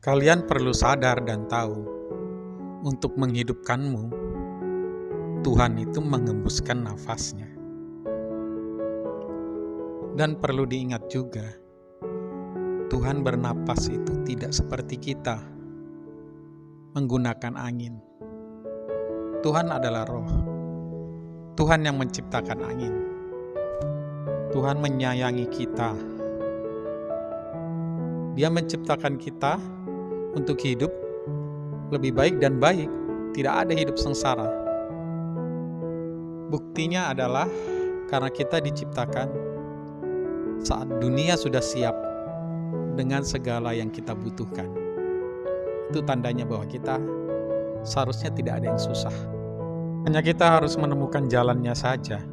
Kalian perlu sadar dan tahu, untuk menghidupkanmu, Tuhan itu mengembuskan nafasnya. Dan perlu diingat juga, Tuhan bernapas itu tidak seperti kita, menggunakan angin. Tuhan adalah roh. Tuhan yang menciptakan angin. Tuhan menyayangi kita. Dia menciptakan kita untuk hidup lebih baik dan baik, tidak ada hidup sengsara. Buktinya adalah karena kita diciptakan saat dunia sudah siap dengan segala yang kita butuhkan. Itu tandanya bahwa kita seharusnya tidak ada yang susah. Hanya kita harus menemukan jalannya saja.